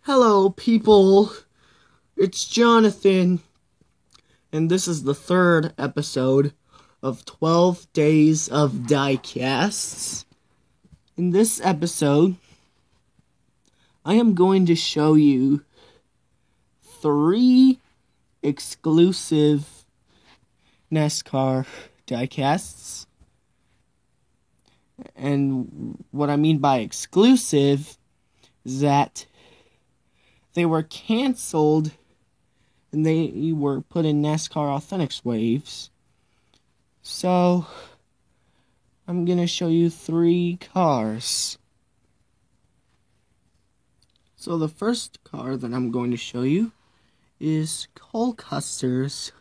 Hello, people. It's Jonathan, and this is the third episode of 12 Days of Diecasts. In this episode, I am going to show you 3 exclusive NASCAR diecasts. And what I mean by exclusive is that they were canceled and they were put in NASCAR Authentics waves. So, I'm going to show you 3 cars. So, the first car that I'm going to show you is Cole Custer's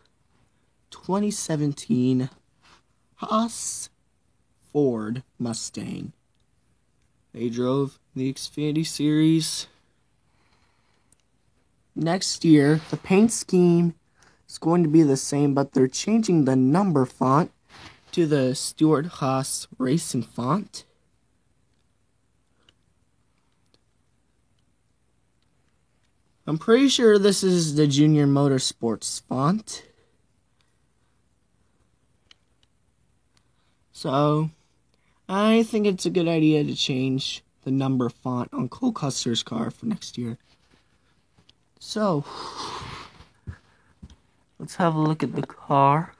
2017 Haas Ford Mustang. They drove the Xfinity Series. Next year, the paint scheme is going to be the same, but they're changing the number font to the Stewart-Haas Racing font. I'm pretty sure this is the Junior Motorsports font. So, I think it's a good idea to change the number font on Cole Custer's car for next year. So, let's have a look at the car.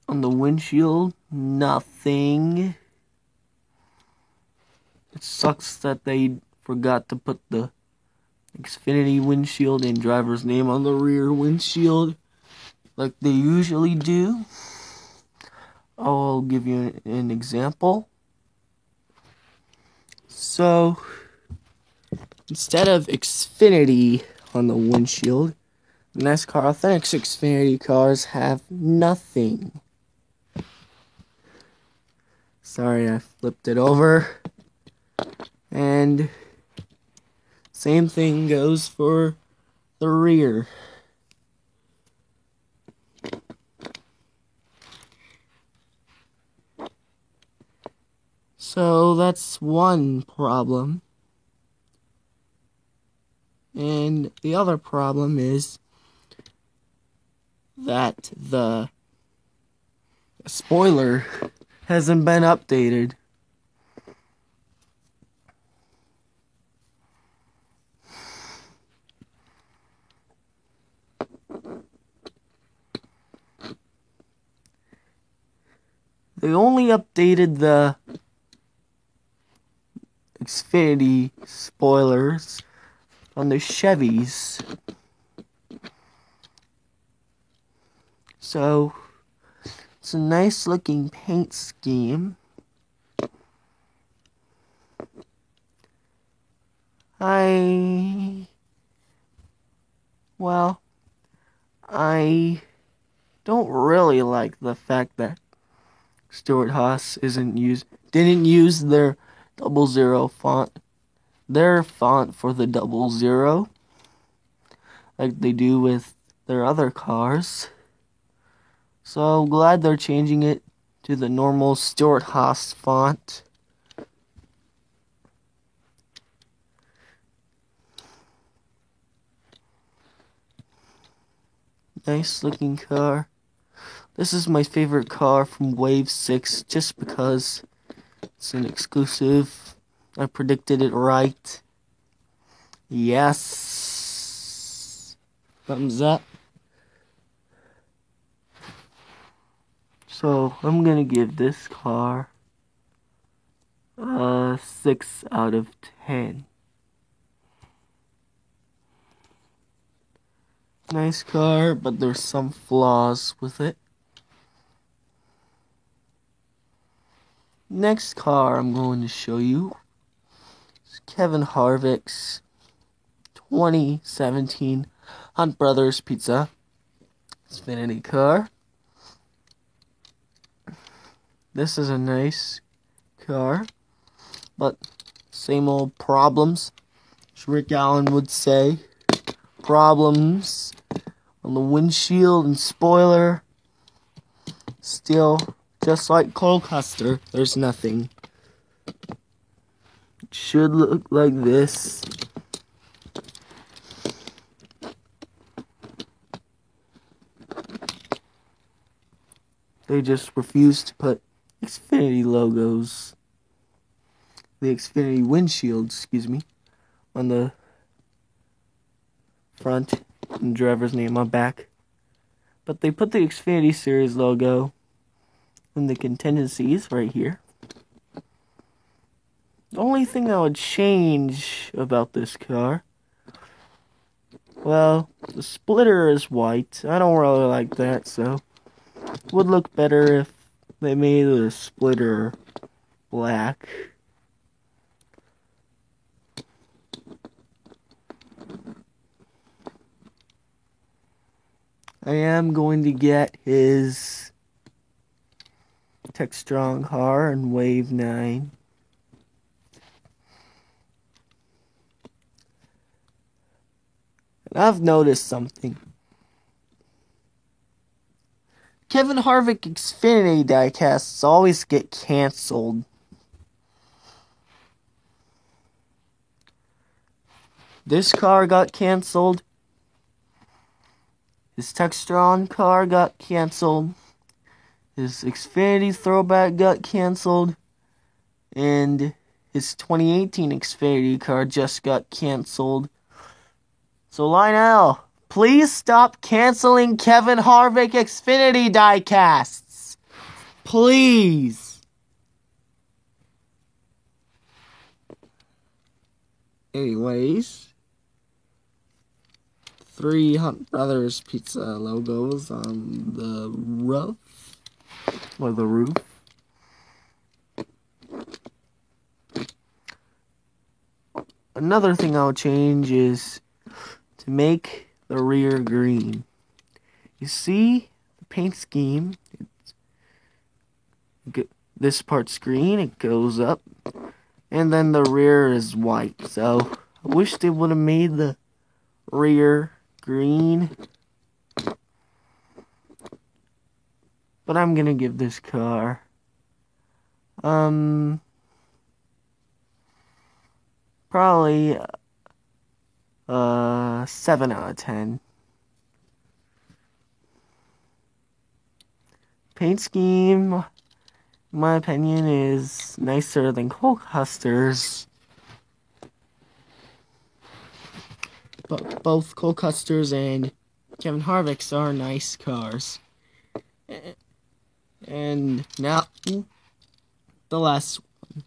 On the windshield, nothing. It sucks that they forgot to put the Xfinity windshield and driver's name on the rear windshield like they usually do. I'll give you an example. So, instead of Xfinity on the windshield, NASCAR Authentics Xfinity cars have nothing. Sorry, I flipped it over. And same thing goes for the rear. So that's one problem. And the other problem is that the spoiler hasn't been updated. They only updated the Xfinity spoilers on the Chevys. So, it's a nice looking paint scheme. I don't really like the fact that Stewart-Haas didn't use their 00 font, their font for the 00, like they do with their other cars. So glad they're changing it to the normal Stewart-Haas font. Nice looking car. This is my favorite car from Wave 6 just because it's an exclusive. I predicted it right. Yes. Thumbs up. So, I'm gonna give this car a 6 out of 10. Nice car, but there's some flaws with it. Next car I'm going to show you is Kevin Harvick's 2017 Hunt Brothers Pizza Xfinity car. This is a nice car, but same old problems, as Rick Allen would say. Problems on the windshield and spoiler. Still, just like Cole Custer, there's nothing. should look like this. They just refuse to put Xfinity logos, the Xfinity windshield, excuse me, on the front and driver's name on back. But they put the Xfinity Series logo in the contingencies right here. The only thing I would change about this car, well, the splitter is white. I don't really like that, so it would look better if they made the splitter black. I am going to get his Textron car in Wave 9. And I've noticed something. Kevin Harvick Xfinity diecasts always get canceled. This car got canceled. His Textron car got canceled. His Xfinity throwback got canceled. And his 2018 Xfinity car just got canceled. So Lionel, please stop canceling Kevin Harvick Xfinity diecasts. Please. Anyways, 3 Hunt Brothers Pizza logos on the roof, or the roof. Another thing I'll change is to make the rear green. You see the paint scheme, this part's green, it goes up, and then the rear is white. So I wish they would have made the rear green, but I'm gonna give this car probably 7 out of 10. Paint scheme, in my opinion, is nicer than Cole Custer's. But both Cole Custer's and Kevin Harvick's are nice cars. And now, the last one.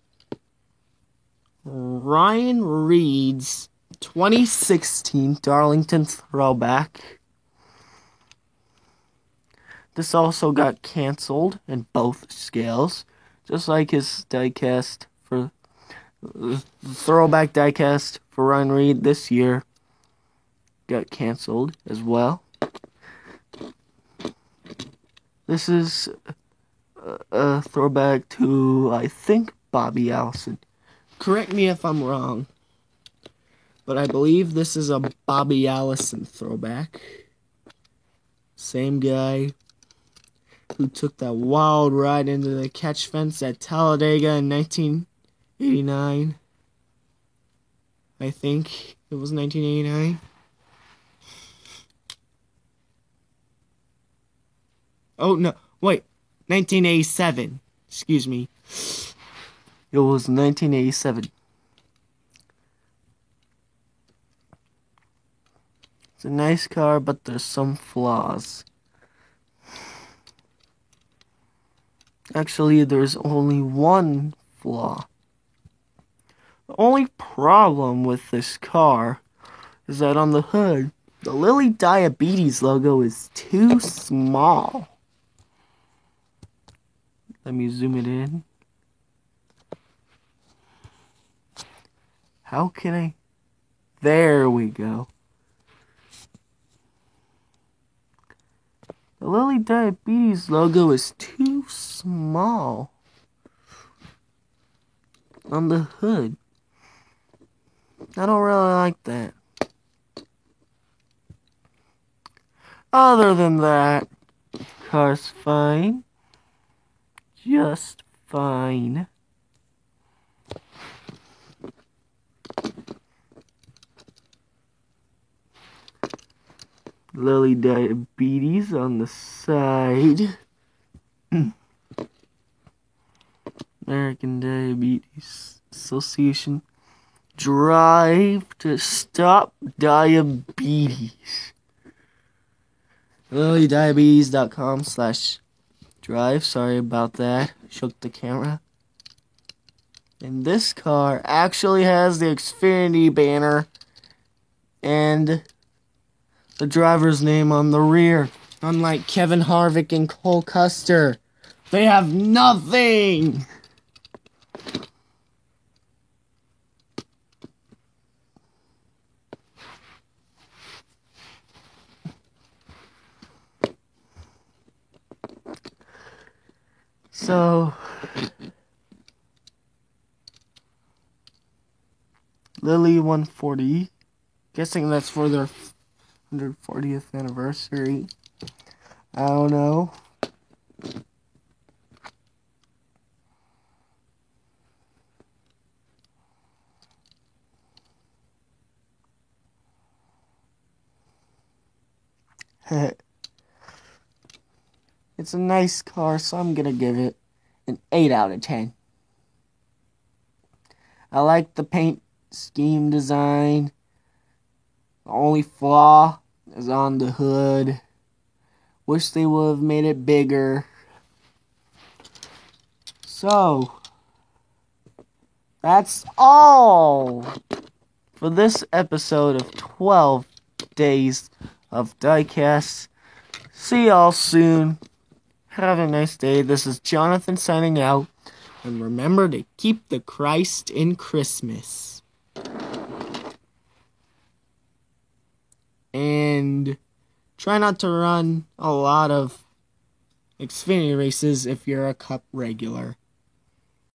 Ryan Reed's 2016 Darlington Throwback. This also got canceled in both scales, just like his diecast for the throwback diecast for Ryan Reed this year got canceled as well. This is a throwback to, I think, Bobby Allison. Correct me if I'm wrong, but I believe this is a Bobby Allison throwback. Same guy who took that wild ride into the catch fence at Talladega in 1989. I think it was 1989. Oh, no, wait, 1987. Excuse me. It was 1987. It's a nice car, but there's some flaws. Actually, there's only one flaw. The only problem with this car is that on the hood, the Lilly Diabetes logo is too small. Let me zoom it in. How can I? There we go. The Lilly Diabetes logo is too small on the hood. I don't really like that. Other than that, car's fine. Just fine. Lily Diabetes on the side. American Diabetes Association. Drive to stop diabetes. LilyDiabetes.com/drive. Sorry about that. Shook the camera. And this car actually has the Xfinity banner and the driver's name on the rear. Unlike Kevin Harvick and Cole Custer, they have nothing. So, Lily 140, guessing that's for their 140th anniversary. I don't know. It's a nice car, so I'm gonna give it an 8 out of 10. I like the paint scheme design. The only flaw is on the hood. Wish they would have made it bigger. So, that's all for this episode of 12 Days of Diecast. See y'all soon. Have a nice day. This is Jonathan signing out. And remember to keep the Christ in Christmas. And try not to run a lot of Xfinity races if you're a Cup regular.